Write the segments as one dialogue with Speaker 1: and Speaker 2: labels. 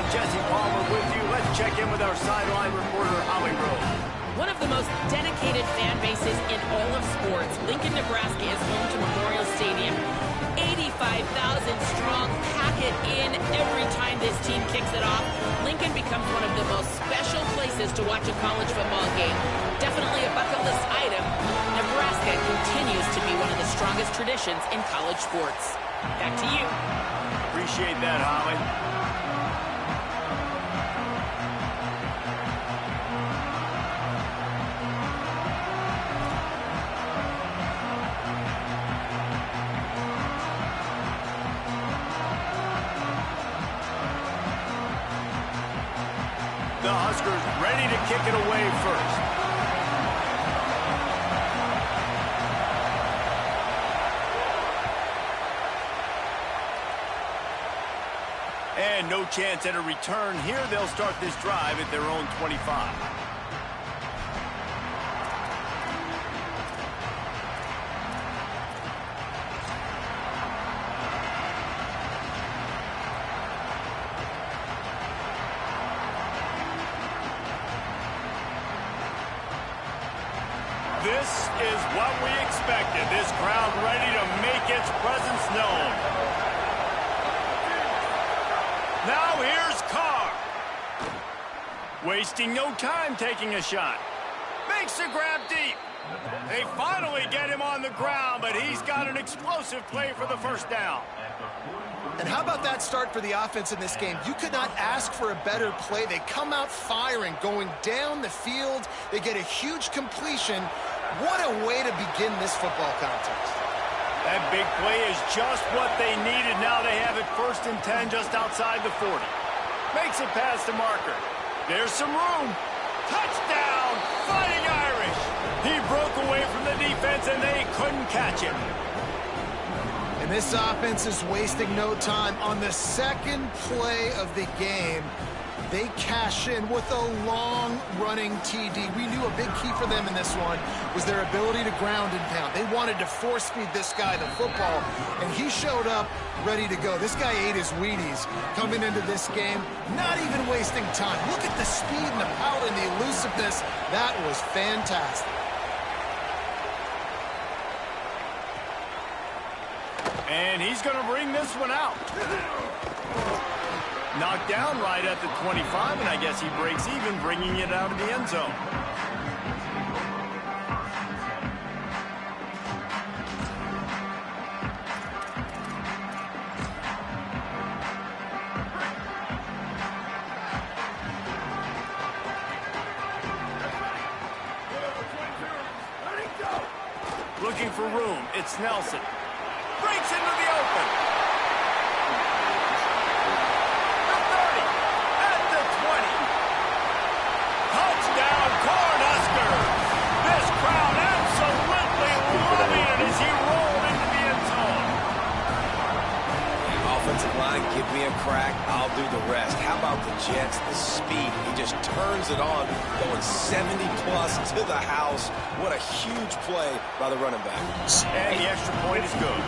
Speaker 1: Jesse Palmer with you. Let's check in with our sideline reporter, Holly Rose.
Speaker 2: One of the most dedicated fan bases in all of sports, Lincoln, Nebraska is home to Memorial Stadium. 85,000 strong, pack it in every time this team kicks it off. Lincoln becomes one of the most special places to watch a college football game. Definitely a bucket list item. Nebraska continues to be one of the strongest traditions in college sports. Back to you.
Speaker 1: Appreciate that, Holly. The Huskers ready to kick it away first. And no chance at a return here. They'll start this drive at their own 25. This is what we expected. This crowd ready to make its presence known. Now here's Carr. Wasting no time taking a shot. Makes the grab deep. They finally get him on the ground, but he's got an explosive play for the first down.
Speaker 3: And how about that start for the offense in this game? You could not ask for a better play. They come out firing, going down the field. They get a huge completion. What a way to begin this football contest.
Speaker 1: That big play is just what they needed. Now they have it 1st and 10 just outside the 40. Makes it past the marker. There's some room. Touchdown, Fighting Irish. He broke away from the defense and they couldn't catch him.
Speaker 3: And this offense is wasting no time. On the second play of the game, they cash in with a long-running TD. We knew a big key for them in this one was their ability to ground and pound. They wanted to force-feed this guy the football, and he showed up ready to go. This guy ate his Wheaties coming into this game, not even wasting time. Look at the speed and the power and the elusiveness. That was fantastic.
Speaker 1: And he's going to bring this one out. Knocked down right at the 25, and I guess he breaks even, bringing it out of the end zone. Looking for room. It's Nelson. Breaks into the open. The 30. At the 20. Touchdown, Cornhuskers. This crowd absolutely loving it as he rolled into the end zone.
Speaker 4: Offensive line, give me a crack. I'll do the rest. How about the Jets? The speed. He just turns it on, going 70-plus to the house. What a huge play by the running back.
Speaker 1: And the extra point is good.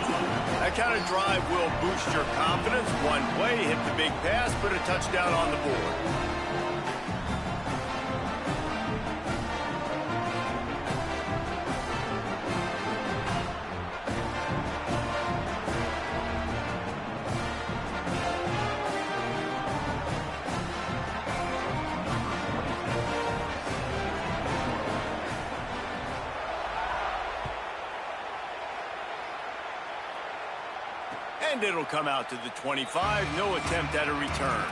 Speaker 1: That kind of drive will boost your confidence. One play, hit the big pass, put a touchdown on the board. And it'll come out to the 25. No attempt at a return.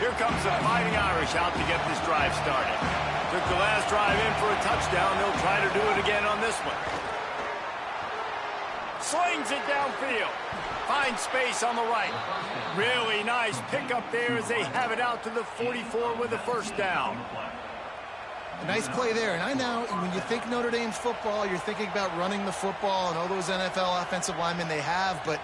Speaker 1: Here comes the Fighting Irish out to get this drive started. Took the last drive in for a touchdown. They'll try to do it again on this one. Slings it downfield. Finds space on the right. Really nice pickup there as they have it out to the 44 with a first down.
Speaker 3: A nice play there. And I know when you think Notre Dame's football, you're thinking about running the football and all those NFL offensive linemen they have. But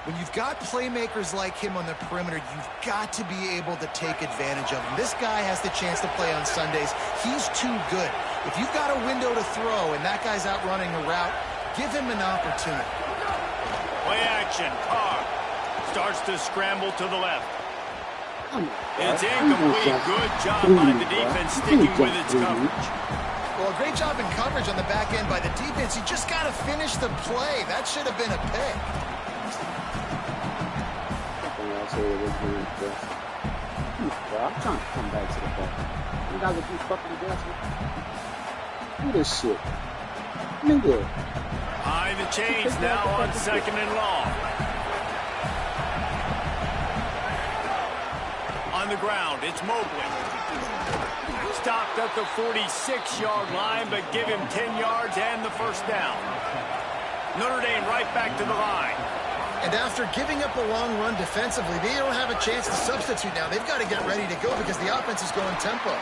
Speaker 3: When you've got playmakers like him on the perimeter, you've got to be able to take advantage of him. This guy has the chance to play on Sundays. He's too good. If you've got a window to throw and that guy's out running a route, give him an opportunity.
Speaker 1: Play action. Carr starts to scramble to the left. It's incomplete. Good job by the defense sticking with its coverage.
Speaker 3: Well, a great job in coverage on the back end by the defense. You just got to finish the play. That should have been a pick.
Speaker 5: I'm trying to come back to the ball. You guys are fucking aggressive. Do this shit. Nigga.
Speaker 1: High the chains now on 2nd and long. On the ground, it's Mobley. Stopped at the 46-yard line, but give him 10 yards and the first down. Notre Dame right back to the line.
Speaker 3: And after giving up a long run defensively, they don't have a chance to substitute now. They've got to get ready to go because the offense is going tempo.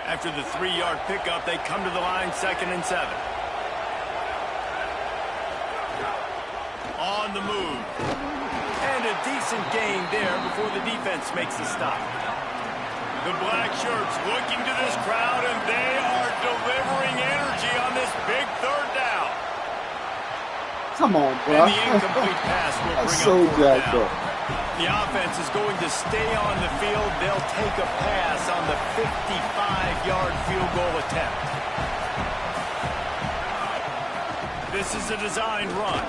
Speaker 1: After the 3-yard pickup, they come to the line 2nd and 7. On the move. And a decent gain there before the defense makes the stop. The black shirts looking to this crowd, and they are delivering energy on this big 3rd down.
Speaker 5: Come on, bro.
Speaker 1: And the incomplete pass will bring
Speaker 5: so
Speaker 1: up 4th
Speaker 5: jacked
Speaker 1: down.
Speaker 5: up.
Speaker 1: The offense is going to stay on the field. They'll take a pass on the 55-yard field goal attempt. This is a designed run.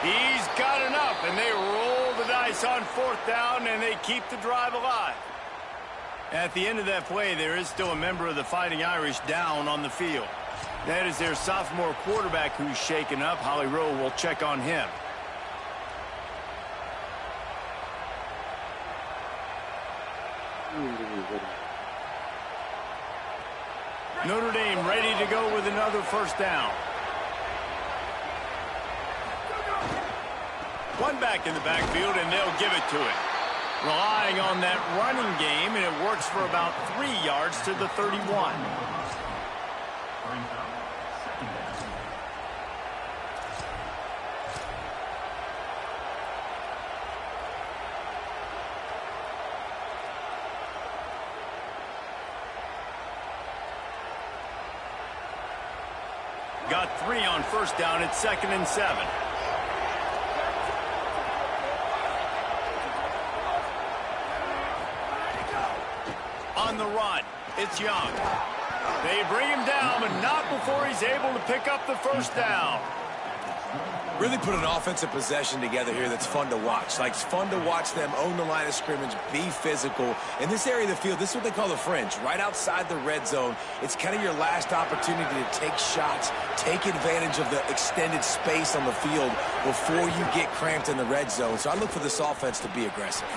Speaker 1: He's got enough, and they roll the dice on 4th down, and they keep the drive alive. At the end of that play, there is still a member of the Fighting Irish down on the field. That is their sophomore quarterback who's shaken up. Holly Rowe will check on him. Notre Dame ready to go with another first down. One back in the backfield, and they'll give it to it. Relying on that running game, and it works for about 3 yards to the 31. Got 3 on first down at 2nd and 7. On the run, it's Young. They bring him down, but not before he's able to pick up the first down.
Speaker 4: Really put an offensive possession together here that's fun to watch. Like, it's fun to watch them own the line of scrimmage, be physical. In this area of the field, this is what they call the fringe, right outside the red zone. It's kind of your last opportunity to take shots, take advantage of the extended space on the field before you get cramped in the red zone. So I look for this offense to be aggressive.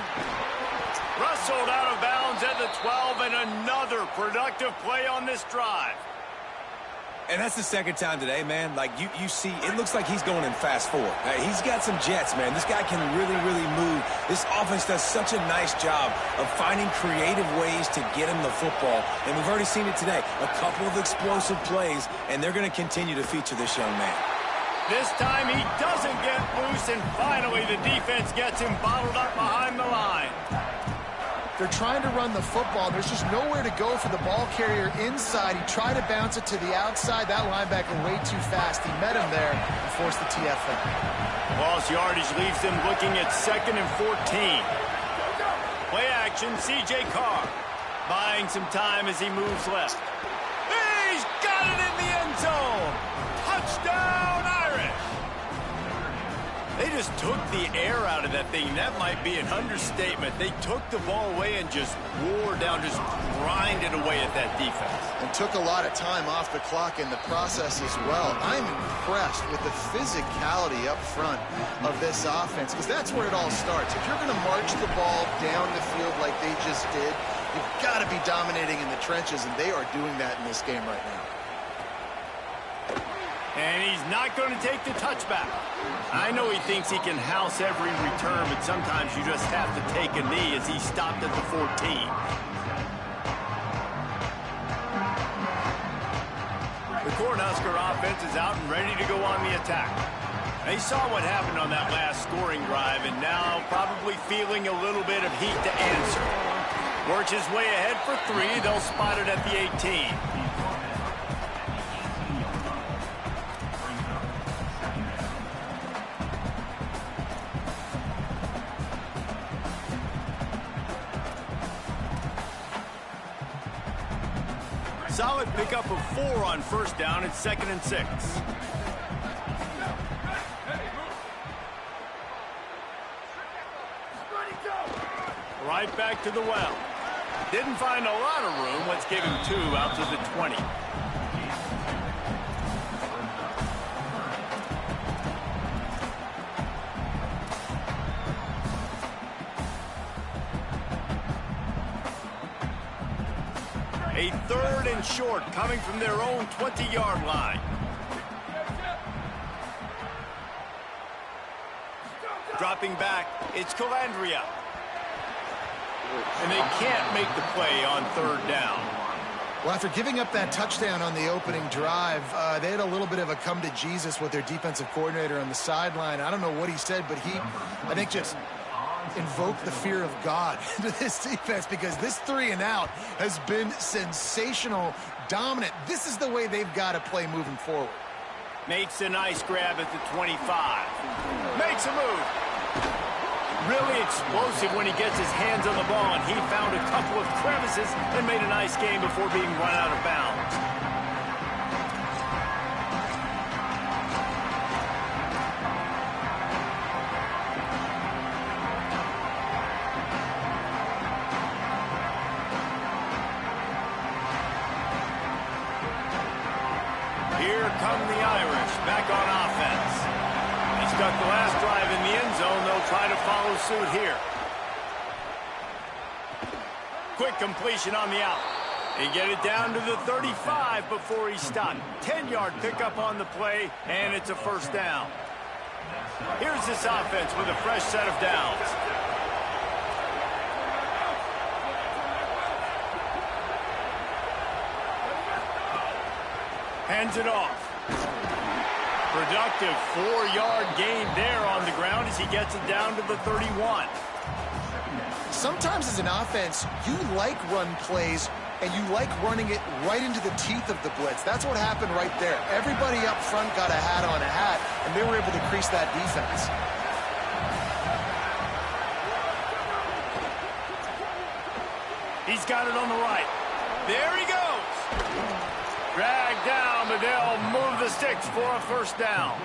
Speaker 1: Rustled out of bounds at the 12, and another productive play on this drive.
Speaker 4: And that's the second time today, man. Like, you see, it looks like he's going in fast forward. He's got some jets, man. This guy can really, really move. This offense does such a nice job of finding creative ways to get him the football. And we've already seen it today. A couple of explosive plays, and they're going to continue to feature this young man.
Speaker 1: This time he doesn't get loose, and finally the defense gets him bottled up behind the line.
Speaker 3: They're trying to run the football. There's just nowhere to go for the ball carrier inside. He tried to bounce it to the outside. That linebacker way too fast. He met him there and forced the TFL.
Speaker 1: Lost yardage leaves them looking at 2nd and 14. Play action, C.J. Carr. Buying some time as he moves left. He's got it in the end zone. Touchdown, Irish. They just took the air out of that thing. That might be an understatement. They took the ball away and just wore down, just grinded away at that defense.
Speaker 3: And took a lot of time off the clock in the process as well. I'm impressed with the physicality up front of this offense, because that's where it all starts. If you're going to march the ball down the field like they just did, you've got to be dominating in the trenches, and they are doing that in this game right now.
Speaker 1: And he's not going to take the touchback. I know he thinks he can house every return, but sometimes you just have to take a knee as he stopped at the 14. The Cornhusker offense is out and ready to go on the attack. They saw what happened on that last scoring drive, and now probably feeling a little bit of heat to answer. Works his way ahead for 3. They'll spot it at the 18. Solid pickup of 4 on first down. It's 2nd and 6. Right back to the well. Didn't find a lot of room. Let's give him 2 out to the 20. A 3rd and short coming from their own 20-yard line. Dropping back, it's Calandria. And they can't make the play on 3rd down.
Speaker 3: Well, after giving up that touchdown on the opening drive, they had a little bit of a come to Jesus with their defensive coordinator on the sideline. I don't know what he said, but he, I think, just invoked the fear of God into this defense, because this 3 and out has been sensational, dominant. This is the way they've got to play moving forward.
Speaker 1: Makes a nice grab at the 25. Makes a move. Really explosive when he gets his hands on the ball, and he found a couple of crevices and made a nice game before being run out of bounds. Here come the Irish back on offense. They stuck the last drive in the end zone. They'll try to follow suit here. Quick completion on the out. They get it down to the 35 before he's stopped. 10-yard pickup on the play, and it's a first down. Here's this offense with a fresh set of downs. Hands it off. Productive 4-yard gain there on the ground as he gets it down to the 31.
Speaker 3: Sometimes as an offense, you like run plays, and you like running it right into the teeth of the blitz. That's what happened right there. Everybody up front got a hat on a hat, and they were able to crease that defense.
Speaker 1: He's got it on the right. There he goes. Dragged down, but they'll move the sticks for a first down.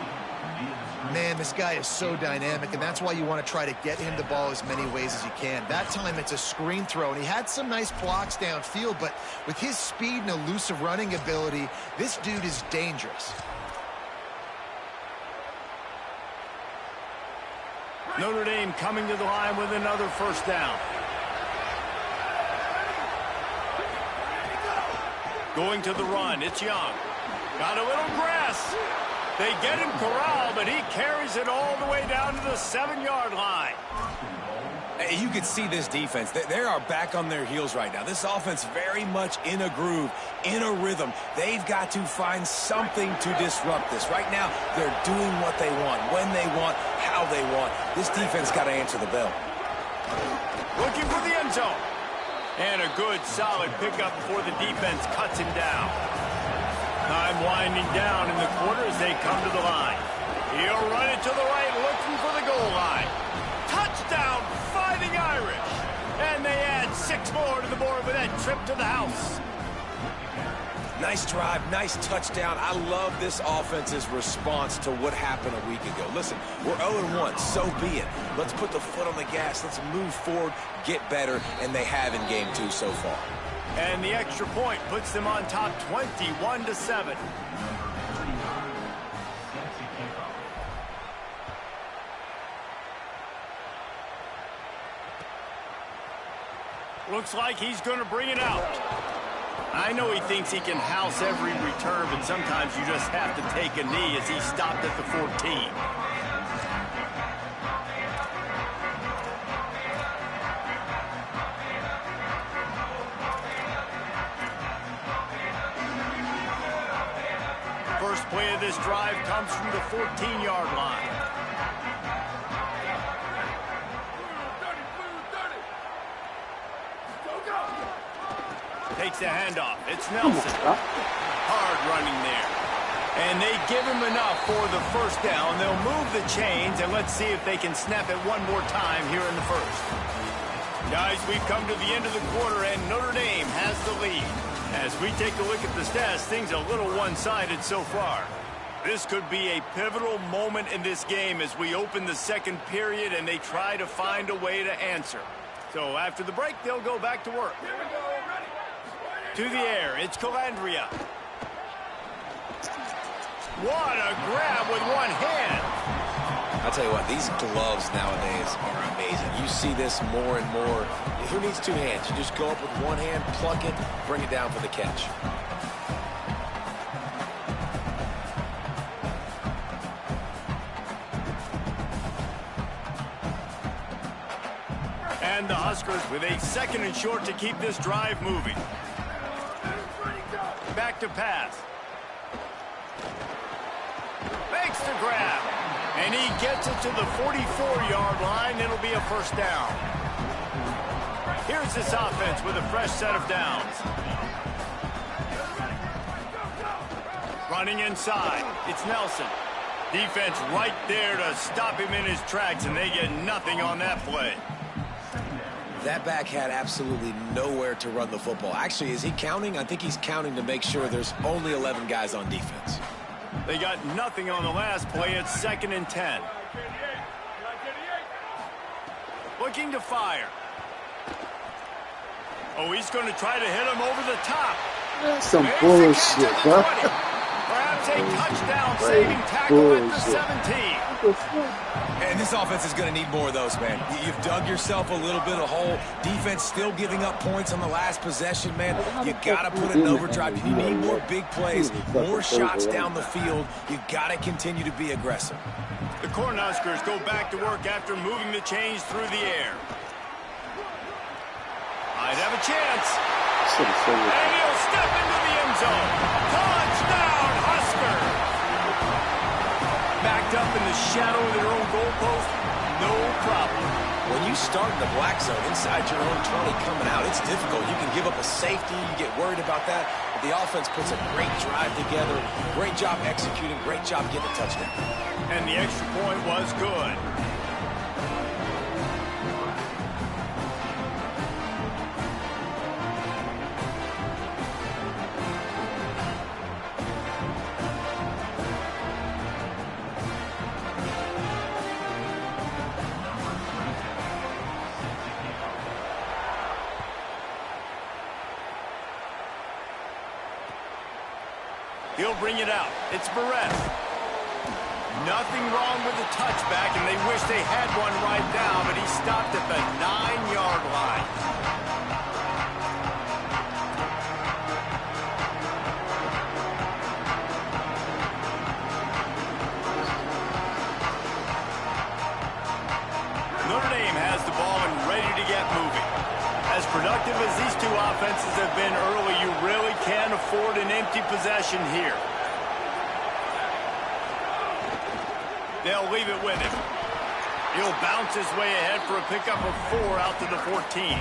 Speaker 3: Man, this guy is so dynamic, and that's why you want to try to get him the ball as many ways as you can. That time, it's a screen throw, and he had some nice blocks downfield, but with his speed and elusive running ability, this dude is dangerous.
Speaker 1: Notre Dame coming to the line with another first down. Going to the run, it's Young. Got a little grass. They get him corralled, but he carries it all the way down to the 7-yard line.
Speaker 4: You can see this defense. They are back on their heels right now. This offense very much in a groove, in a rhythm. They've got to find something to disrupt this. Right now, they're doing what they want, when they want, how they want. This defense got to answer the bell.
Speaker 1: Looking for the end zone. And a good, solid pickup before the defense cuts him down. Time winding down in the quarter as they come to the line. He'll run it to the right, looking for the goal line. Touchdown, Fighting Irish. And they add 6 more to the board with that trip to the house.
Speaker 4: Nice drive, nice touchdown. I love this offense's response to what happened a week ago. Listen, we're 0-1, so be it. Let's put the foot on the gas. Let's move forward, get better, and they have in game 2 so far.
Speaker 1: And the extra point puts them on top 21-7. Looks like he's going to bring it out. I know he thinks he can house every return, but sometimes you just have to take a knee as he stopped at the 14. First play of this drive comes from the 14-yard line. Takes the handoff. It's Nelson. Hard running there. And they give him enough for the first down. They'll move the chains, and let's see if they can snap it one more time here in the first. Guys, we've come to the end of the quarter, and Notre Dame has the lead. As we take a look at the stats, things a little one-sided so far. This could be a pivotal moment in this game as we open the second period and they try to find a way to answer. So after the break, they'll go back to work. To the air, it's Calandria. What a grab with one hand.
Speaker 4: I'll tell you what, these gloves nowadays are amazing. You see this more and more. Who needs two hands? You just go up with one hand, pluck it, bring it down for the catch.
Speaker 1: And the Huskers with a second and short to keep this drive moving. Back to pass. Makes the grab. And he gets it to the 44-yard line. It'll be a first down. Here's this offense with a fresh set of downs. Running inside. It's Nelson. Defense right there to stop him in his tracks, and they get nothing on that play.
Speaker 4: That back had absolutely nowhere to run the football. Actually, is he counting? I think he's counting to make sure there's only 11 guys on defense.
Speaker 1: They got nothing on the last play. It's 2nd and 10. Looking to fire. Oh, he's going to try to hit him over the top.
Speaker 5: That's some bullshit, bro.
Speaker 1: Perhaps a touchdown-saving tackle at the 17.
Speaker 4: And this offense is going to need more of those, man. You've dug yourself a little bit of a hole. Defense still giving up points on the last possession, man. You got to put it in overdrive. You need more big plays, more shots down the field. You got to continue to be aggressive.
Speaker 1: The Cornhuskers go back to work after moving the chains through the air. Might have a chance. And he'll step into the end zone. Touchdown, Husker! Backed up in the shadow of their own goalpost, no problem.
Speaker 4: When you start in the black zone inside your own 20 coming out, it's difficult. You can give up a safety. You get worried about that. But the offense puts a great drive together. Great job executing. Great job getting a touchdown.
Speaker 1: And the extra point was good. He'll bring it out. It's Barrett. Nothing wrong with the touchback, and they wish they had one right now, but he stopped at the 9-yard line. Notre Dame has the ball and ready to get moving. As productive as these two offenses have been early, you really can't afford an empty possession here. They'll leave it with him. He'll bounce his way ahead for a pickup of 4 out to the 14.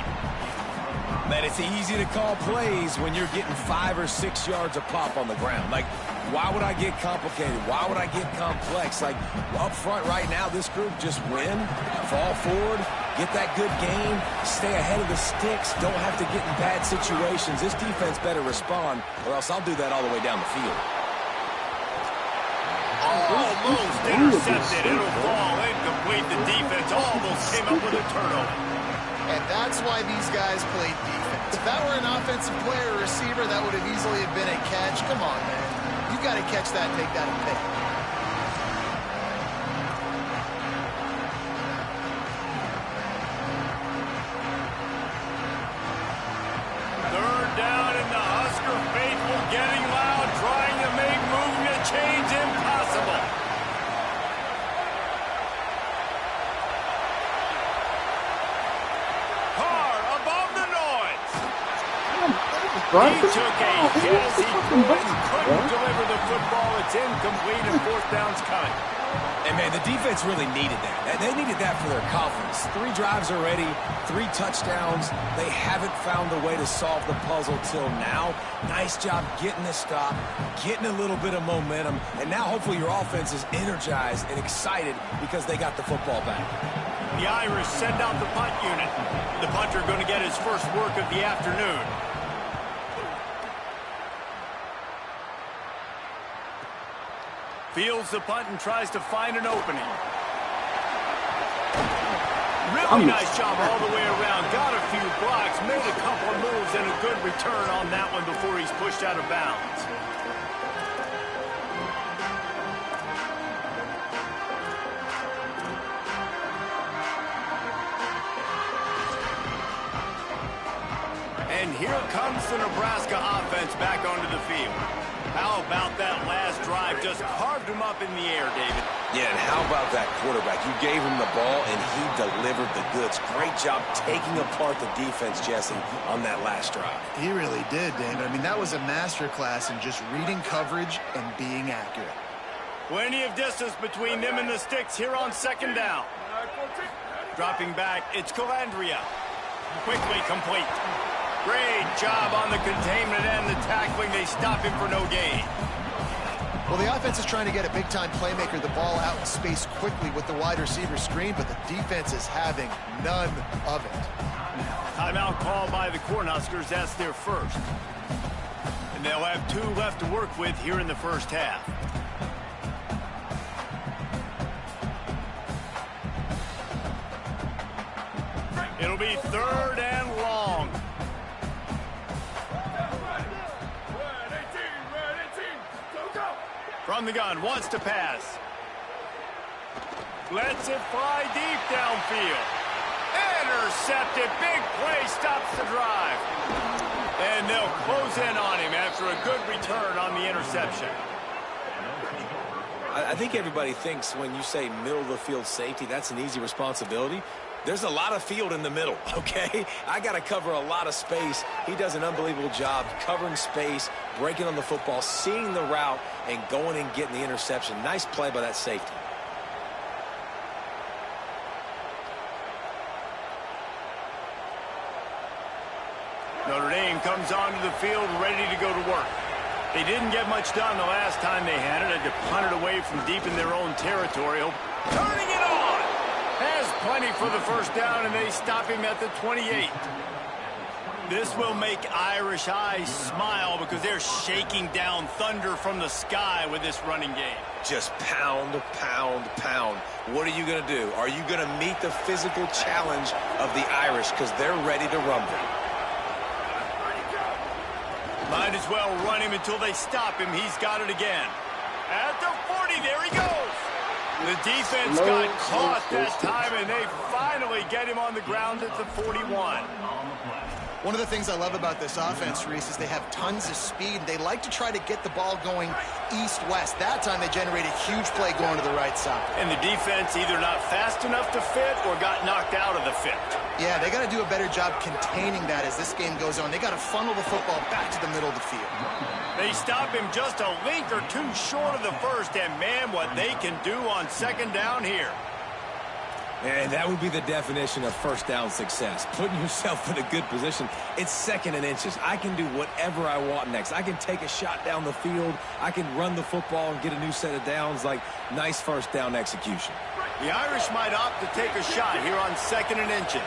Speaker 4: Man, it's easy to call plays when you're getting 5 or 6 yards a pop on the ground. Like, why would I get complicated? Why would I get complex? Like, up front right now, this group just win, fall forward, get that good gain, stay ahead of the sticks, don't have to get in bad situations. This defense better respond, or else I'll do that all the way down the field.
Speaker 1: Almost intercepted. It'll fall incomplete. The defense almost came up with a turnover.
Speaker 3: And that's why these guys played defense. If that were an offensive player or receiver, that would have easily have been a catch. Come on, man. You got to catch that and make that a pick.
Speaker 1: Third down, and the Huskers
Speaker 5: bro.
Speaker 1: He took a hit as he couldn't deliver the football. It's incomplete and fourth down's coming.
Speaker 4: And, man, the defense really needed that. They needed that for their confidence. 3 drives already, 3 touchdowns. They haven't found a way to solve the puzzle till now. Nice job getting the stop, getting a little bit of momentum, and now hopefully your offense is energized and excited because they got the football back.
Speaker 1: The Irish send out the punt unit. The punter going to get his first work of the afternoon. Fields the punt and tries to find an opening. Really nice job all the way around. Got a few blocks, made a couple of moves, and a good return on that one before he's pushed out of bounds. And here comes the Nebraska offense back onto the field. How about that last drive? Just carved him up in the air, David.
Speaker 4: Yeah, and how about that quarterback? You gave him the ball, and he delivered the goods. Great job taking apart the defense, Jesse, on that last drive.
Speaker 3: He really did, David. I mean, that was a masterclass in just reading coverage and being accurate.
Speaker 1: Plenty of distance between them and the sticks here on second down. Dropping back, it's Calandria. Quickly complete. Great job on the containment and the tackling. They stop him for no gain.
Speaker 3: Well, the offense is trying to get a big-time playmaker the ball out in space quickly with the wide receiver screen, but the defense is having none of it.
Speaker 1: Timeout called by the Cornhuskers. That's their first. And they'll have 2 left to work with here in the first half. It'll be 3rd and long. From the gun, wants to pass. Lets it fly deep downfield. Intercepted, big play, stops the drive. And they'll close in on him after a good return on the interception.
Speaker 4: I think everybody thinks when you say middle of the field safety, that's an easy responsibility. There's a lot of field in the middle, okay? I got to cover a lot of space. He does an unbelievable job covering space, breaking on the football, seeing the route, and going and getting the interception. Nice play by that safety.
Speaker 1: Notre Dame comes onto the field ready to go to work. They didn't get much done the last time they had it. Had to punt it away from deep in their own territory. Turning it on! Has plenty for the first down, and they stop him at the 28. This will make Irish eyes smile because they're shaking down thunder from the sky with this running game.
Speaker 4: Just pound, pound, pound. What are you going to do? Are you going to meet the physical challenge of the Irish because they're ready to rumble?
Speaker 1: Might as well run him until they stop him. He's got it again. At the 40, there he goes. The defense got caught that time, and they finally get him on the ground at the 41.
Speaker 3: One of the things I love about this offense, Reese, is they have tons of speed. They like to try to get the ball going east-west. That time they generated a huge play going to the right side.
Speaker 1: And the defense either not fast enough to fit or got knocked out of the fit.
Speaker 3: Yeah, they got to do a better job containing that as this game goes on. They got to funnel the football back to the middle of the field.
Speaker 1: They stop him just a link or two short of the first, and man, what they can do on second down here.
Speaker 4: And that would be the definition of first down success. Putting yourself in a good position. It's 2nd and inches. I can do whatever I want next. I can take a shot down the field. I can run the football and get a new set of downs. Like, nice first down execution.
Speaker 1: The Irish might opt to take a shot here on 2nd and inches.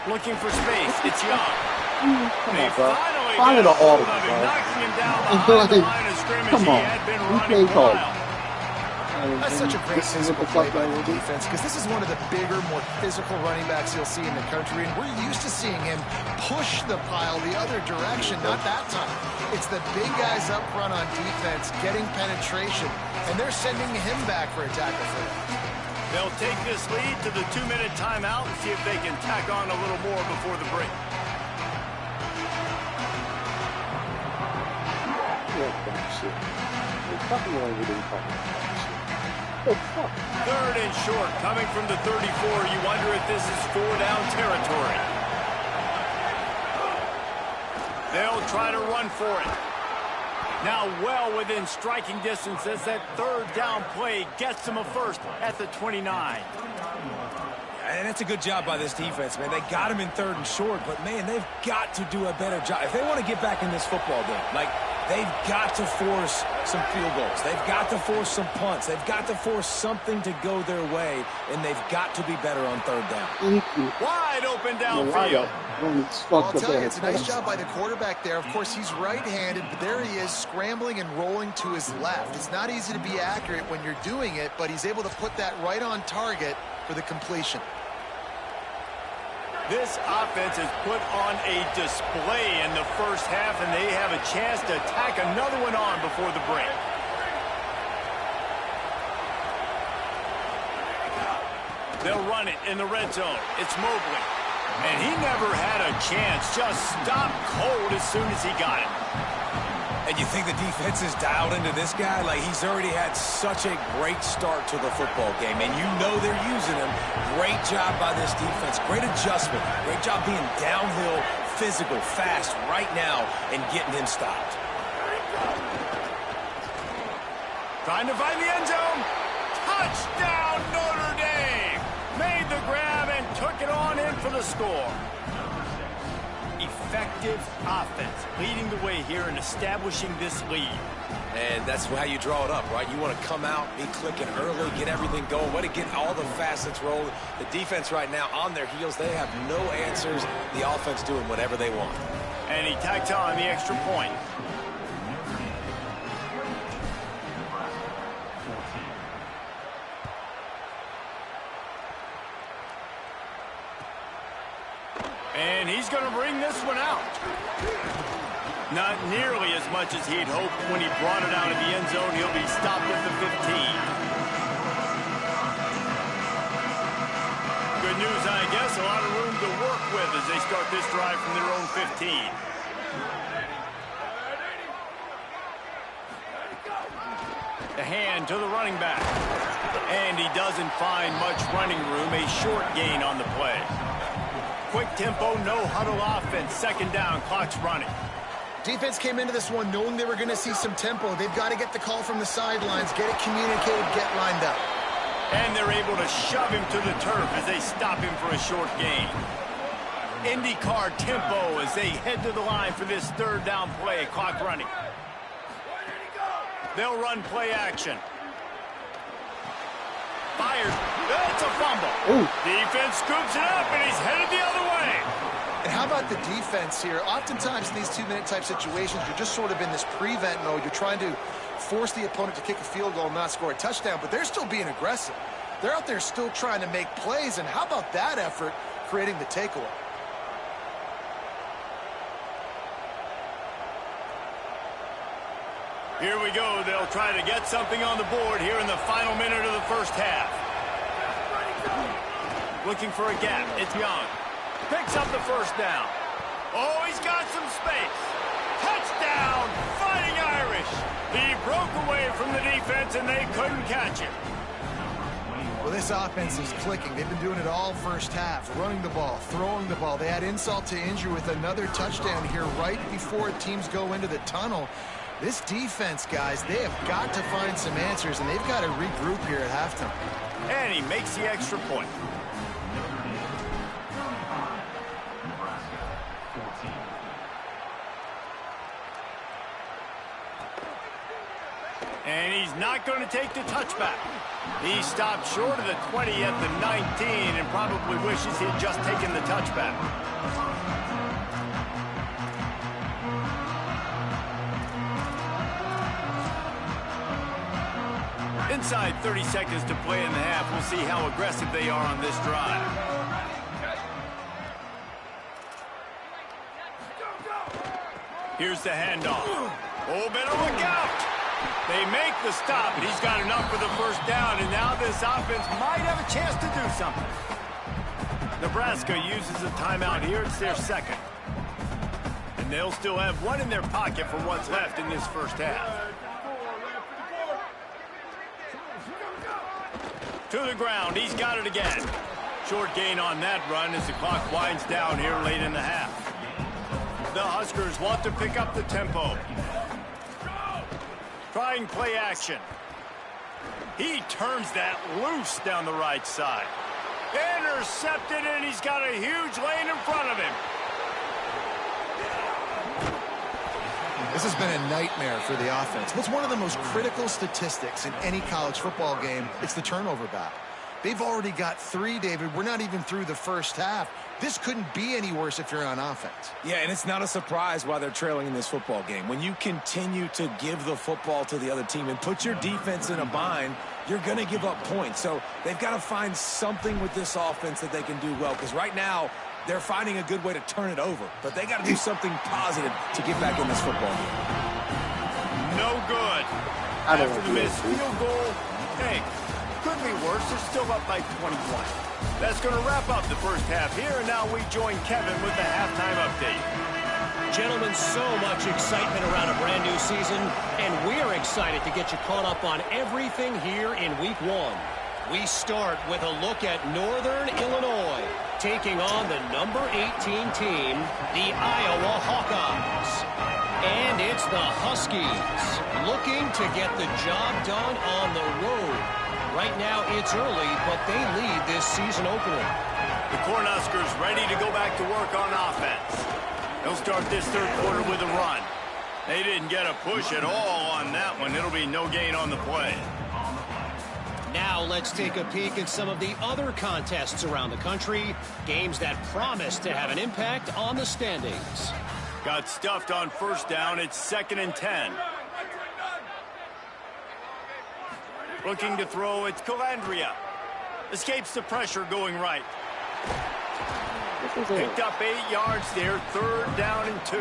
Speaker 1: Looking for space. It's Young.
Speaker 5: Come
Speaker 1: They
Speaker 5: on, bro.
Speaker 1: finally
Speaker 5: Find
Speaker 1: get
Speaker 5: an
Speaker 1: a hold
Speaker 5: audible,
Speaker 1: of him,
Speaker 5: bro.
Speaker 1: knocking him down behind the line of scrimmage.
Speaker 5: Come
Speaker 1: He
Speaker 5: on.
Speaker 1: had been
Speaker 5: You
Speaker 1: running
Speaker 5: can't call.
Speaker 1: wild.
Speaker 3: That's such a great physical play by the defense because this is one of the bigger, more physical running backs you'll see in the country, and we're used to seeing him push the pile the other direction, not that time. It's the big guys up front on defense getting penetration, and they're sending him back for a tackle for them.
Speaker 1: They'll take this lead to the 2-minute timeout and see if they can tack on a little more before the break. Third and short, coming from the 34. You wonder if this is 4-down territory. They'll try to run for it. Now well within striking distance as that third down play gets them a first at the 29.
Speaker 4: And it's a good job by this defense, man. They got him in 3rd and short, but, man, they've got to do a better job. If they want to get back in this football game, like, they've got to force some field goals. They've got to force some punts. They've got to force something to go their way, and they've got to be better on 3rd down.
Speaker 1: Wide open downfield.
Speaker 3: Well, I'll tell you, it's a nice job by the quarterback there. Of course, he's right-handed, but there he is scrambling and rolling to his left. It's not easy to be accurate when you're doing it, but he's able to put that right on target for the completion.
Speaker 1: This offense has put on a display in the first half, and they have a chance to tack another one on before the break. They'll run it in the red zone. It's Mobley. And he never had a chance. Just stopped cold as soon as he got it.
Speaker 4: And you think the defense is dialed into this guy? Like, he's already had such a great start to the football game, and you know they're using him. Great job by this defense. Great adjustment. Great job being downhill, physical, fast right now, and getting him stopped.
Speaker 1: Trying to find the end zone. Touchdown, Notre Dame! Made the grab and took it on in for the score. Effective offense leading the way here and establishing this lead.
Speaker 4: And that's how you draw it up, right? You want to come out, be clicking early, get everything going, want to get all the facets rolling. The defense right now on their heels, they have no answers. The offense doing whatever they want.
Speaker 1: And he tacked on the extra point. And he's going to bring this one out. Not nearly as much as he'd hoped when he brought it out of the end zone. He'll be stopped at the 15. Good news, I guess. A lot of room to work with as they start this drive from their own 15. The hand to the running back. And he doesn't find much running room. A short gain on the play. Quick tempo, no huddle offense. 2nd down, clock's running.
Speaker 3: Defense came into this one knowing they were going to see some tempo. They've got to get the call from the sidelines, get it communicated, get lined up.
Speaker 1: And they're able to shove him to the turf as they stop him for a short gain. IndyCar tempo as they head to the line for this 3rd down play. Clock running. They'll run play action. Fires. That's a fumble.
Speaker 5: Ooh.
Speaker 1: Defense scoops it up, and he's headed the other way.
Speaker 3: And how about the defense here? Oftentimes in these 2-minute type situations, you're just sort of in this prevent mode. You're trying to force the opponent to kick a field goal and not score a touchdown, but they're still being aggressive. They're out there still trying to make plays, and how about that effort creating the takeaway?
Speaker 1: Here we go. They'll try to get something on the board here in the final minute of the first half. Looking for a gap. It's Young. Picks up the first down. Oh, he's got some space. Touchdown, Fighting Irish. He broke away from the defense, and they couldn't catch him.
Speaker 3: Well, this offense is clicking. They've been doing it all first half, running the ball, throwing the ball. They had insult to injury with another touchdown here right before teams go into the tunnel. This defense, guys, they have got to find some answers, and they've got to regroup here at halftime.
Speaker 1: And he makes the extra point. And he's not going to take the touchback. He stopped short of the 20 at the 19 and probably wishes he had just taken the touchback. Inside 30 seconds to play in the half. We'll see how aggressive they are on this drive. Here's the handoff. Oh, better look out. They make the stop, and he's got enough for the first down, and now this offense might have a chance to do something. Nebraska uses a timeout here. It's their second. And they'll still have one in their pocket for what's left in this first half. To the ground. He's got it again. Short gain on that run as the clock winds down here late in the half. The Huskers want to pick up the tempo. Trying play action. He turns that loose down the right side. Intercepted, and he's got a huge lane in front of him.
Speaker 3: This has been a nightmare for the offense. What's one of the most critical statistics in any college football game? It's the turnover battle. They've already got 3, David. We're not even through the first half. This couldn't be any worse if you're on offense.
Speaker 4: Yeah, and it's not a surprise why they're trailing in this football game. When you continue to give the football to the other team and put your defense in a bind, you're going to give up points. So they've got to find something with this offense that they can do well, because right now they're finding a good way to turn it over. But they got to do something positive to get back in this football game.
Speaker 1: No good. After the missed field goal, hey, could be worse. They're still up by 21. That's going to wrap up the first half here, and now we join Kevin with the halftime update.
Speaker 6: Gentlemen, so much excitement around a brand new season, and we're excited to get you caught up on everything here in Week 1. We start with a look at Northern Illinois, taking on the number 18 team, the Iowa Hawkeyes. And it's the Huskies, looking to get the job done on the road. Right now, it's early, but they lead this season opener.
Speaker 1: The Cornhuskers ready to go back to work on offense. They'll start this third quarter with a run. They didn't get a push at all on that one. It'll be no gain on the play.
Speaker 6: Now let's take a peek at some of the other contests around the country, games that promise to have an impact on the standings.
Speaker 1: Got stuffed on first down. It's 2nd and 10. Looking to throw, it's Calandria. Escapes the pressure going right. Picked up 8 yards there, 3rd down and 2.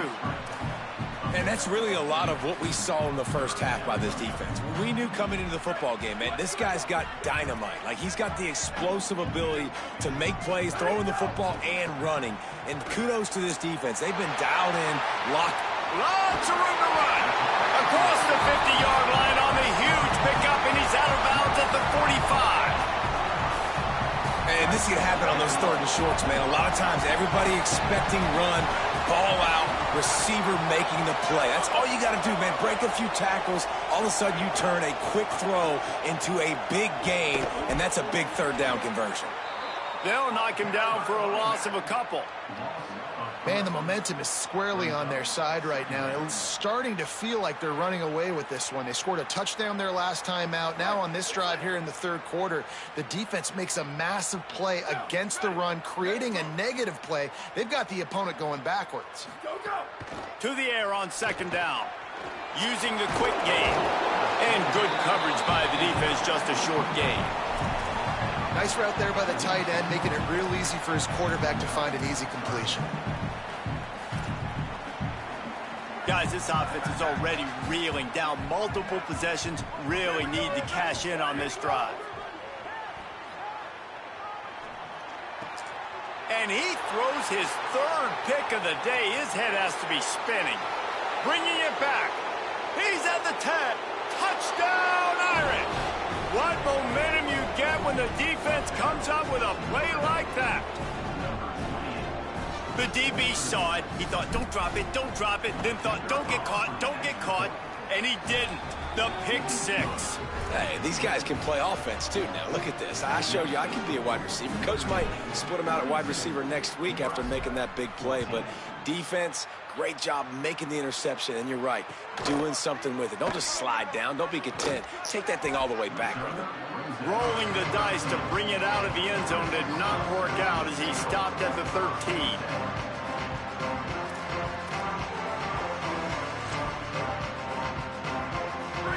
Speaker 4: And that's really a lot of what we saw in the first half by this defense. We knew coming into the football game, man, this guy's got dynamite. Like, he's got the explosive ability to make plays, throwing the football and running. And kudos to this defense. They've been dialed in, locked.
Speaker 1: Lots of room to run. Across the 50-yard line on the huge pickup, and he's out of bounds at the 45.
Speaker 4: And this can happen on those 3rd and shorts, man. A lot of times, everybody expecting run, ball out, receiver making the play. That's all you got to do, man. Break a few tackles. All of a sudden, you turn a quick throw into a big gain, and that's a big 3rd down conversion.
Speaker 1: They'll knock him down for a loss of a couple.
Speaker 3: Man, the momentum is squarely on their side right now. It's starting to feel like they're running away with this one. They scored a touchdown their last time out. Now on this drive here in the 3rd quarter, the defense makes a massive play against the run, creating a negative play. They've got the opponent going backwards.
Speaker 1: To the air on 2nd down. Using the quick game. And good coverage by the defense, just a short gain.
Speaker 3: Nice route there by the tight end, making it real easy for his quarterback to find an easy completion.
Speaker 1: Guys, this offense is already reeling down multiple possessions. Really need to cash in on this drive. And he throws his 3rd pick of the day. His head has to be spinning. Bringing it back. He's at the 10. Touchdown, Irish. What momentum you get when the defense comes up with a play like that. The DB saw it. He thought, don't drop it, don't drop it. Then thought, don't get caught. And he didn't. The pick 6.
Speaker 4: Hey, these guys can play offense, too. Now, look at this. I showed you I can be a wide receiver. Coach might split him out at wide receiver next week after making that big play. But defense, great job making the interception. And you're right, doing something with it. Don't just slide down. Don't be content. Take that thing all the way back, brother.
Speaker 1: Rolling the dice to bring it out of the end zone did not work out as he stopped at the 13.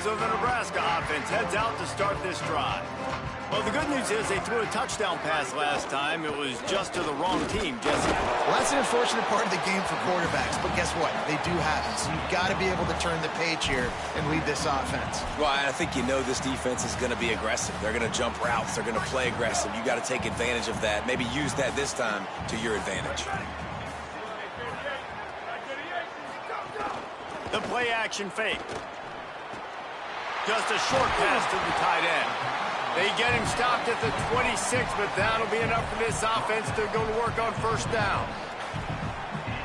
Speaker 1: So the Nebraska offense heads out to start this drive. Well, the good news is they threw a touchdown pass last time. It was just to the wrong team, Jesse.
Speaker 3: Well, that's an unfortunate part of the game for quarterbacks, but guess what? They do have it. So you've got to be able to turn the page here and lead this offense.
Speaker 4: Well, I think you know this defense is going to be aggressive. They're going to jump routes. They're going to play aggressive. You got to take advantage of that. Maybe use that this time to your advantage.
Speaker 1: The play action fake. Just a short pass to the tight end. They get him stopped at the 26, but that'll be enough for this offense to go to work on first down.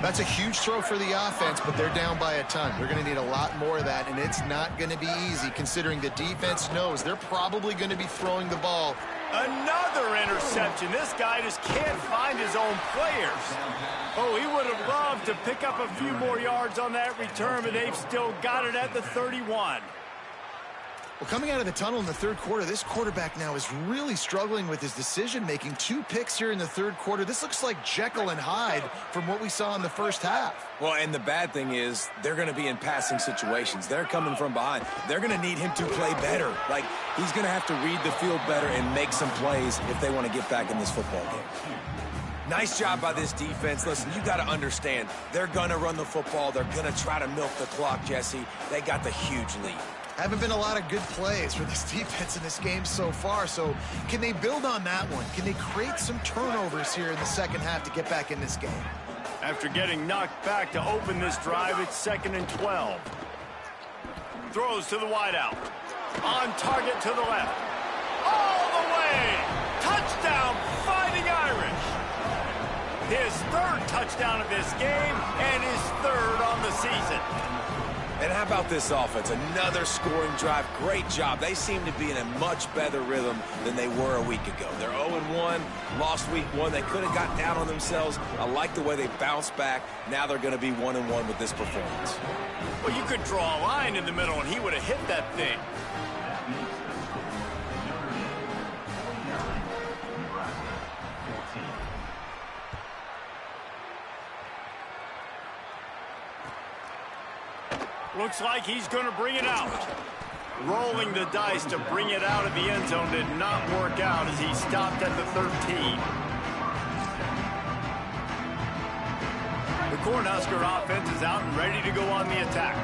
Speaker 3: That's a huge throw for the offense, but they're down by a ton. They're going to need a lot more of that, and it's not going to be easy considering the defense knows they're probably going to be throwing the ball.
Speaker 1: Another interception. This guy just can't find his own players. Oh, he would have loved to pick up a few more yards on that return, but they've still got it at the 31.
Speaker 3: Well, coming out of the tunnel in the third quarter, this quarterback now is really struggling with his decision-making. 2 picks here in the third quarter. This looks like Jekyll and Hyde from what we saw in the first half.
Speaker 4: Well, and the bad thing is they're going to be in passing situations. They're coming from behind. They're going to need him to play better. Like, he's going to have to read the field better and make some plays if they want to get back in this football game. Nice job by this defense. Listen, you got to understand, they're going to run the football. They're going to try to milk the clock, Jesse. They got the huge lead.
Speaker 3: Haven't been a lot of good plays for this defense in this game so far, so can they build on that one? Can they create some turnovers here in the second half to get back in this game?
Speaker 1: After getting knocked back to open this drive, it's 2nd and 12. Throws to the wideout. On target to the left. All the way! Touchdown, Fighting Irish! His 3rd touchdown of this game and his 3rd on the season.
Speaker 4: And how about this offense? Another scoring drive. Great job. They seem to be in a much better rhythm than they were a week ago. They're 0-1, lost week 1. They could have got down on themselves. I like the way they bounced back. Now they're going to be 1-1 with this performance.
Speaker 1: Well, you could draw a line in the middle, and he would have hit that thing. Looks like he's going to bring it out. Rolling the dice to bring it out of the end zone did not work out as he stopped at the 13. The Cornhusker offense is out and ready to go on the attack.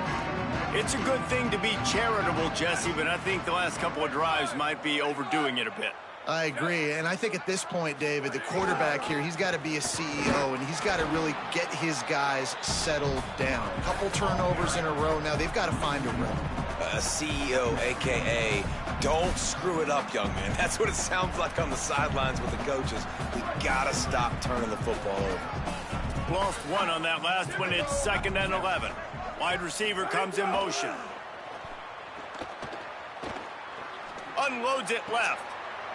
Speaker 1: It's a good thing to be charitable, Jesse, but I think the last couple of drives might be overdoing it a bit.
Speaker 3: I agree, and I think at this point, David, the quarterback here, he's got to be a CEO, and he's got to really get his guys settled down. A couple turnovers in a row now. They've got to find a rhythm.
Speaker 4: A CEO, a.k.a. don't screw it up, young man. That's what it sounds like on the sidelines with the coaches. We got to stop turning the football over.
Speaker 1: Lost 1 on that last one. It's 2nd and 11. Wide receiver comes in motion. Unloads it left.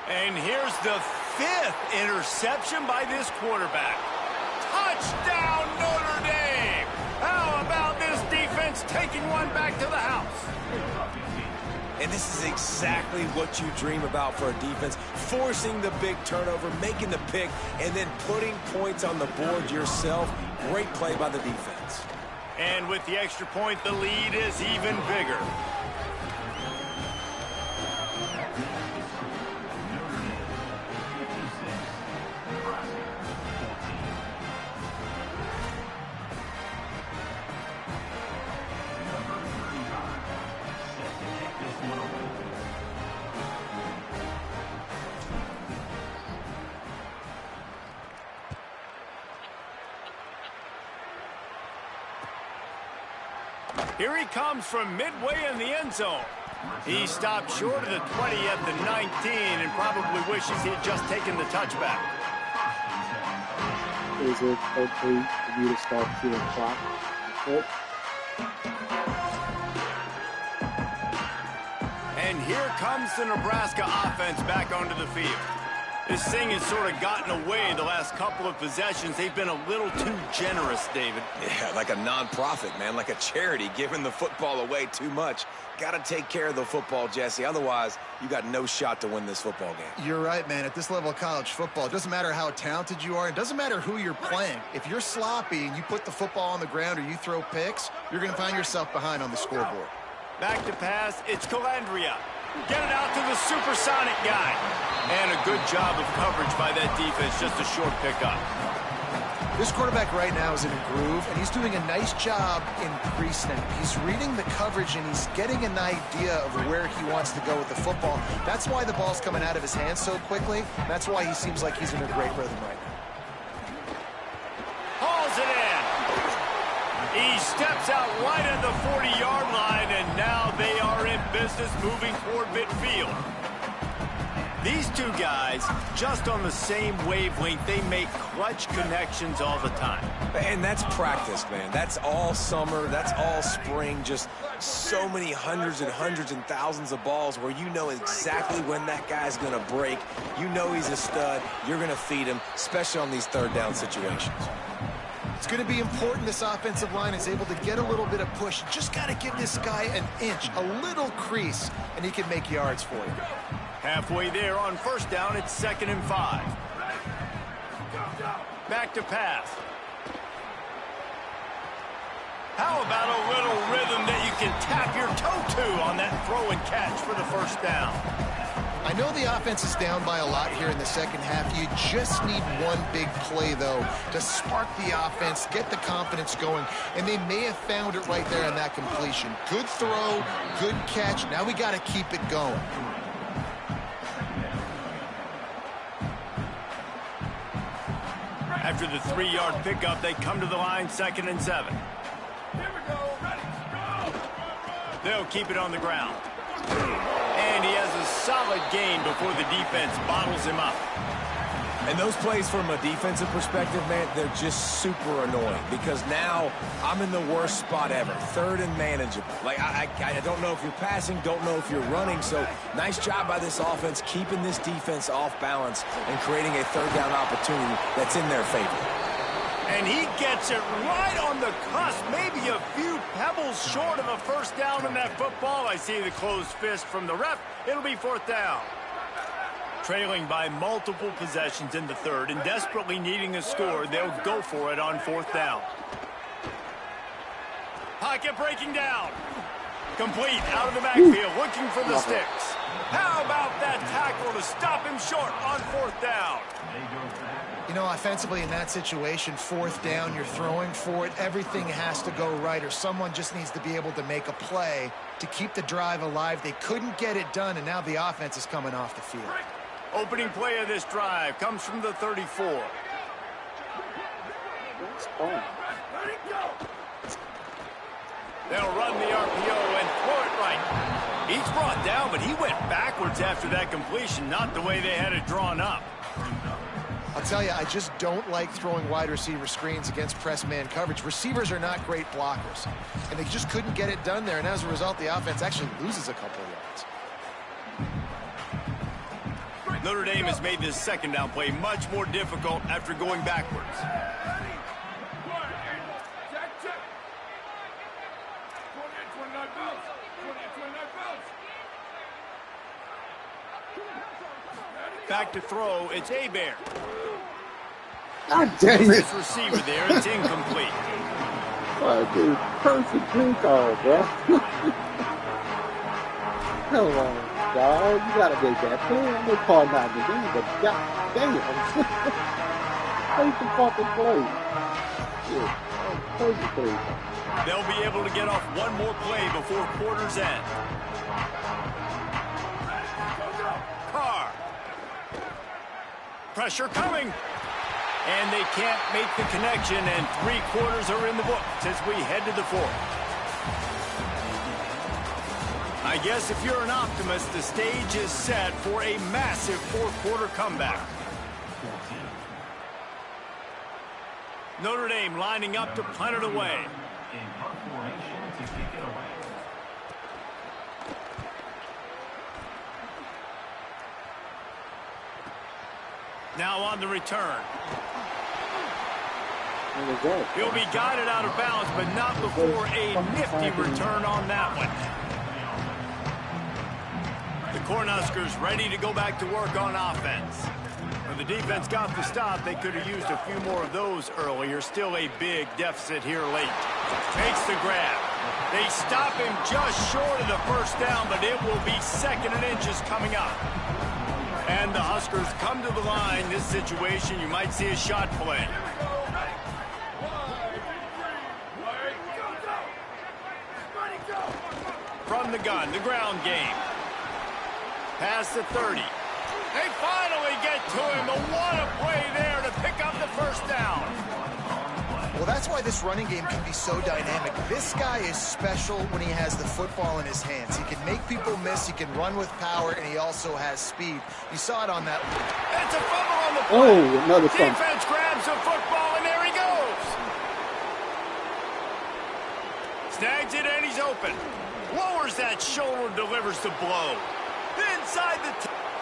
Speaker 1: And here's the 5th interception by this quarterback. Touchdown, Notre Dame! How about this defense taking one back to the house?
Speaker 4: And this is exactly what you dream about for a defense. Forcing the big turnover, making the pick, and then putting points on the board yourself. Great play by the defense.
Speaker 1: And with the extra point, the lead is even bigger. Here he comes from midway in the end zone. He stopped short of the 20 at the 19 and probably wishes he had just taken the touchback.
Speaker 5: Is it okay for you to start 2 o'clock? Okay.
Speaker 1: And here comes the Nebraska offense back onto the field. This thing has sort of gotten away the last couple of possessions. They've been a little too generous, David.
Speaker 4: Yeah, like a non-profit, man, like a charity, giving the football away too much. Got to take care of the football, Jesse. Otherwise, you got no shot to win this football game.
Speaker 3: You're right, man. At this level of college football, it doesn't matter how talented you are. It doesn't matter who you're playing. If you're sloppy and you put the football on the ground or you throw picks, you're going to find yourself behind on the scoreboard.
Speaker 1: Back to pass. It's Calandria. Get it out to the supersonic guy. And a good job of coverage by that defense. Just a short pickup.
Speaker 3: This quarterback right now is in a groove, and he's doing a nice job in pre-snap. He's reading the coverage, and he's getting an idea of where he wants to go with the football. That's why the ball's coming out of his hands so quickly. That's why he seems like he's in a great rhythm right now.
Speaker 1: Hauls it in. He steps out right at the 40-yard line, and now they are in business moving toward midfield. These two guys, just on the same wavelength, they make clutch connections all the time.
Speaker 4: And that's practice, man. That's all summer. That's all spring. Just so many hundreds and thousands of balls where you know exactly when that guy's going to break. You know he's a stud. You're going to feed him, especially on these third down situations.
Speaker 3: It's going to be important this offensive line is able to get a little bit of push. Just got to give this guy an inch, a little crease, and he can make yards for you.
Speaker 1: Halfway there on first down, it's 2nd and 5. Back to pass. How about a little rhythm that you can tap your toe to on that throw and catch for the first down?
Speaker 3: I know the offense is down by a lot here in the second half. You just need one big play, though, to spark the offense, get the confidence going, and they may have found it right there on that completion. Good throw, good catch. Now we got to keep it going.
Speaker 1: After the 3-yard pickup, they come to the line, 2nd and 7. They'll keep it on the ground. And he has a solid gain before the defense bottles him up.
Speaker 4: And those plays from a defensive perspective, man, they're just super annoying because now I'm in the worst spot ever. 3rd and manageable. Like, I don't know if you're passing, don't know if you're running. So nice job by this offense keeping this defense off balance and creating a 3rd down opportunity that's in their favor.
Speaker 1: And he gets it right on the cusp, maybe a few pebbles short of a first down in that football. I see the closed fist from the ref. It'll be 4th down. Trailing by multiple possessions in the 3rd and desperately needing a score, they'll go for it on 4th down. Pocket breaking down. Complete out of the backfield, looking for the sticks. How about that tackle to stop him short on 4th down?
Speaker 3: You know, offensively in that situation, 4th down, you're throwing for it. Everything has to go right, or someone just needs to be able to make a play to keep the drive alive. They couldn't get it done, and now the offense is coming off the field.
Speaker 1: Opening play of this drive comes from the 34. They'll run the RPO and throw it right. He's brought down, but he went backwards after that completion, not the way they had it drawn up.
Speaker 3: I'll tell you, I just don't like throwing wide receiver screens against press man coverage. Receivers are not great blockers, and they just couldn't get it done there, and as a result, the offense actually loses a couple of yards.
Speaker 1: Notre Dame has made this 2nd down play much more difficult after going backwards. Back to throw, it's Hebert.
Speaker 5: God damn it.
Speaker 1: This receiver there, it's incomplete.
Speaker 5: Oh, dude, perfect play call, bro. Come on, dog. You gotta make that play. I'm gonna call not the game, but god damn it. Take the fucking play. Yeah, perfect play.
Speaker 1: They'll be able to get off one more play before quarter's end. Carr. Pressure coming. And they can't make the connection, and 3 quarters are in the books as we head to the 4th. I guess if you're an optimist, the stage is set for a massive 4th-quarter comeback. Notre Dame lining up to punt it away. Now on the return. He'll be guided out of bounds, but not before a nifty return on that one. The Cornhuskers ready to go back to work on offense. When the defense got the stop, they could have used a few more of those earlier. Still a big deficit here late. Makes the grab. They stop him just short of the first down, but it will be 2nd and inches coming up. And the Huskers come to the line. This situation, you might see a shot play. From the gun, the ground game. Past the 30. They finally get to him, but what a play there to pick up the first down.
Speaker 3: Well, that's that's why this running game can be so dynamic. This guy is special when he has the football in his hands. He can make people miss, he can run with power, and he also has speed. You saw it on that.
Speaker 1: It's a fumble on the play.
Speaker 5: Oh, another fumble.
Speaker 1: Defense grabs the football, and there he goes. Snags it, and he's open. Lowers that shoulder, delivers the blow. Inside the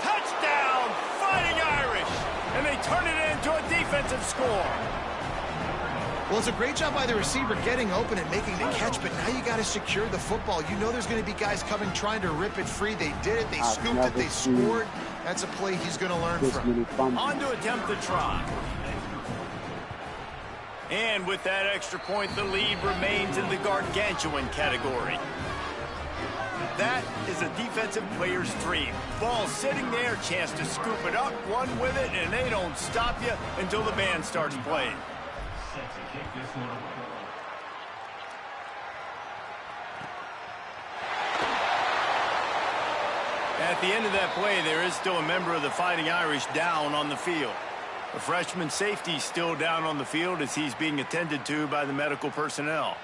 Speaker 1: touchdown, Fighting Irish. And they turn it into a defensive score.
Speaker 3: Well, it's a great job by the receiver getting open and making the catch, but now you got to secure the football. You know there's going to be guys coming trying to rip it free. They did it. They scooped it. They scored. That's a play he's going to learn from.
Speaker 1: On to attempt the try. And with that extra point, the lead remains in the gargantuan category. That is a defensive player's dream. Ball sitting there, chance to scoop it up, run with it, and they don't stop you until the band starts playing. At the end of that play, there is still a member of the Fighting Irish down on the field. The freshman safety still down on the field as he's being attended to by the medical personnel.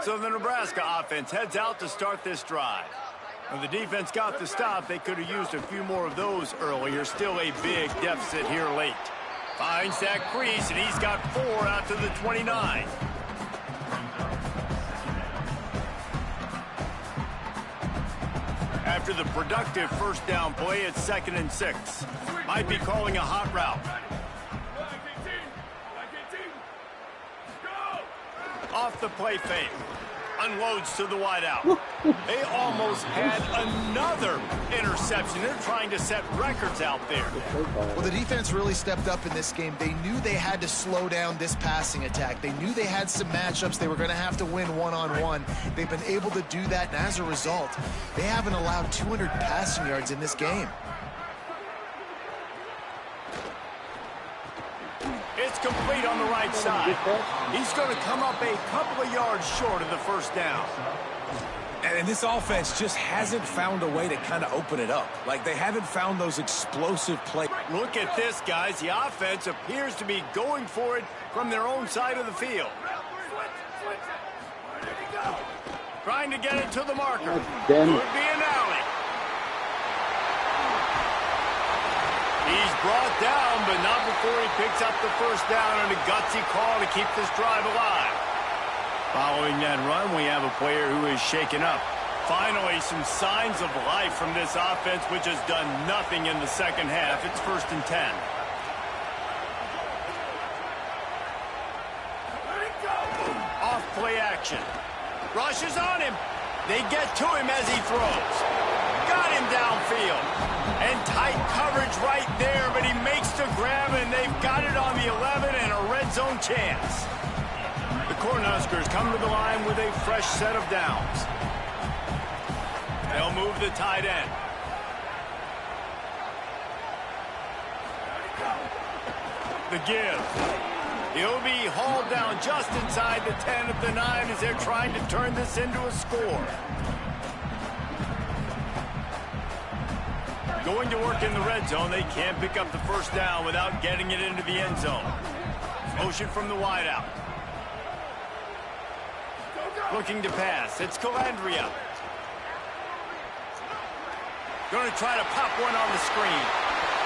Speaker 1: So the Nebraska offense heads out to start this drive. When the defense got the stop, they could have used a few more of those earlier. Still a big deficit here late. Finds that crease, and he's got 4 out to the 29. After the productive first down play, it's 2nd and 6. Might be calling a hot route. Off the play fake. Unloads to the wideout. They almost had another interception. They're trying to set records out there.
Speaker 3: Well, the defense really stepped up in this game. They knew they had to slow down this passing attack. They knew they had some matchups they were going to have to win one-on-one. They've been able to do that, and as a result, they haven't allowed 200 passing yards in this game.
Speaker 1: It's complete on the right side. He's going to come up a couple of yards short of the first down.
Speaker 4: And this offense just hasn't found a way to kind of open it up. Like, they haven't found those explosive plays.
Speaker 1: Look at this, guys. The offense appears to be going for it from their own side of the field. Trying to get it to the marker. Could be an alley. He's brought down, but not before he picks up the first down and a gutsy call to keep this drive alive. Following that run, we have a player who is shaken up. Finally, some signs of life from this offense, which has done nothing in the second half. It's 1st and 10. Off play action. Rushes on him. They get to him as he throws. Got him downfield. And tight coverage right there, but he makes the grab, and they've got it on the 11 and a red zone chance. The Cornhuskers come to the line with a fresh set of downs. They'll move the tight end. The give. He'll be hauled down just inside the 10 at the 9 as they're trying to turn this into a score. Going to work in the red zone, they can't pick up the first down without getting it into the end zone. Motion from the wideout. Looking to pass. It's Calandria. Going to try to pop one on the screen.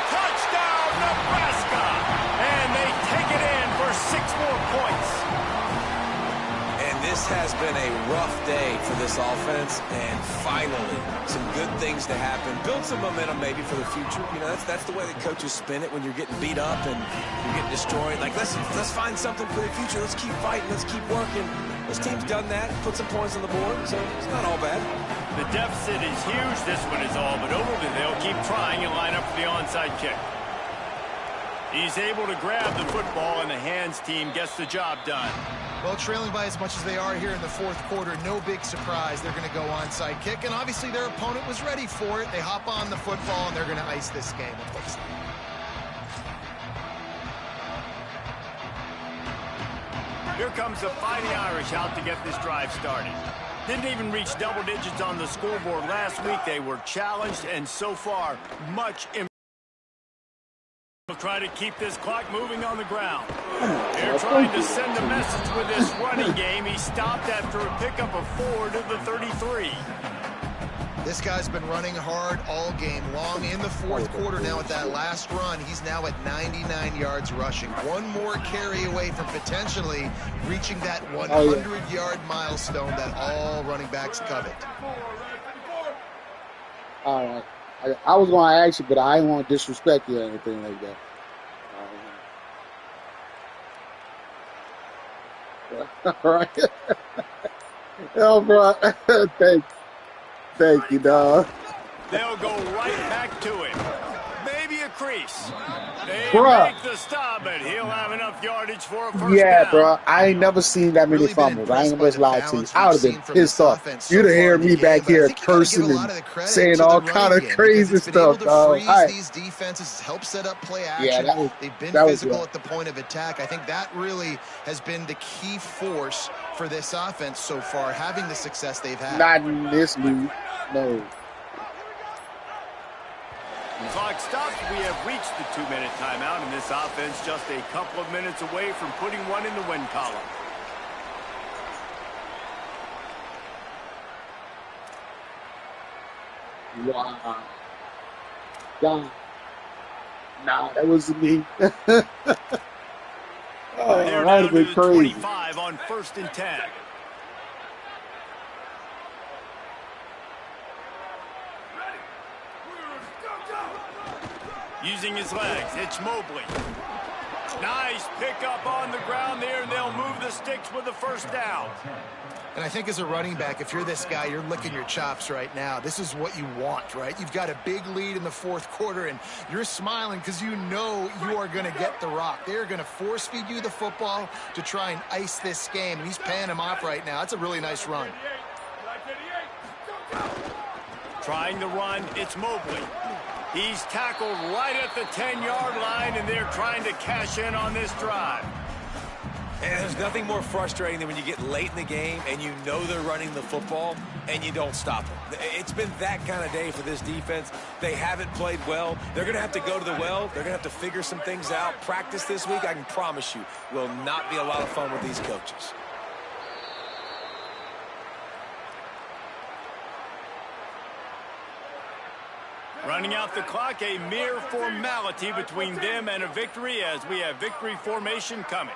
Speaker 1: Touchdown, Nebraska! And they take it in for 6 more points.
Speaker 4: And this has been a rough day for this offense, and finally, some good things to happen. Build some momentum maybe for the future. You know, that's the way that coaches spin it when you're getting beat up and you're getting destroyed. Like, let's find something for the future. Let's keep fighting. Let's keep working. This team's done that, put some points on the board, so it's not all bad.
Speaker 1: The deficit is huge. This one is all but over, but they'll keep trying and line up for the onside kick. He's able to grab the football, and the hands team gets the job done.
Speaker 3: Well, trailing by as much as they are here in the 4th quarter, no big surprise. They're going to go onside kick, and obviously their opponent was ready for it. They hop on the football, and they're going to ice this game, it looks like.
Speaker 1: Here comes the Fighting Irish out to get this drive started. Didn't even reach double digits on the scoreboard last week. They were challenged, and so far, much improved. We'll try to keep this clock moving on the ground. They're trying to send a message with this running game. He stopped after a pickup of 4 to the 33.
Speaker 3: This guy's been running hard all game long. In the fourth quarter now with that last run, he's now at 99 yards rushing. One more carry away from potentially reaching that 100-yard milestone that all running backs covet.
Speaker 5: All right. I was going to ask you, but I didn't want to disrespect you or anything like that. All right. Oh, bro. Thank you, dog.
Speaker 1: They'll go right back to it. Maybe a crease. They
Speaker 5: Bruh.
Speaker 1: make the stop, but he'll have enough yardage for a first down.
Speaker 5: Yeah, bro. I ain't never seen that many fumbles. I ain't gonna just lie to you. I would have been pissed off. You'd have heard me back here cursing and saying all kind of crazy stuff, dog.
Speaker 3: These defenses help set up play action.
Speaker 5: Yeah,
Speaker 3: they've been physical at the point of attack. I think that really has been the key force for this offense so far, having the success they've had.
Speaker 5: Not in this league. No.
Speaker 1: Clock stops. We have reached the 2-minute timeout, and this offense just a couple of minutes away from putting one in the win column.
Speaker 5: Wow. God. Nah, that wasn't me. Oh,
Speaker 1: They're
Speaker 5: that
Speaker 1: down
Speaker 5: would
Speaker 1: to
Speaker 5: have
Speaker 1: the
Speaker 5: been crazy.
Speaker 1: 25 on 1st and 10. Using his legs, it's Mobley. Nice pickup on the ground there, and they'll move the sticks with the first down.
Speaker 3: And I think as a running back, if you're this guy, you're licking your chops right now. This is what you want, right? You've got a big lead in the fourth quarter, and you're smiling because you know you are going to get the rock. They're going to force feed you the football to try and ice this game, and he's paying him off right now. That's a really nice run.
Speaker 1: Trying the run, it's Mobley. He's tackled right at the 10-yard line, and they're trying to cash in on this drive.
Speaker 4: And there's nothing more frustrating than when you get late in the game and you know they're running the football and you don't stop them. It's been that kind of day for this defense. They haven't played well. They're going to have to go to the well. They're going to have to figure some things out. Practice this week, I can promise you, will not be a lot of fun with these coaches.
Speaker 1: Running out the clock, a mere formality between them and a victory as we have victory formation coming.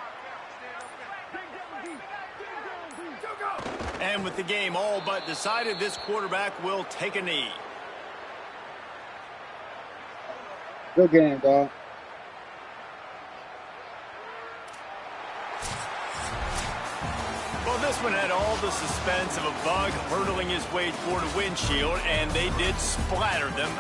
Speaker 1: And with the game all but decided, this quarterback will take a knee.
Speaker 5: Good game, dog.
Speaker 1: Well, this one had all the suspense of a bug hurtling his way toward a windshield, and they did splatter them.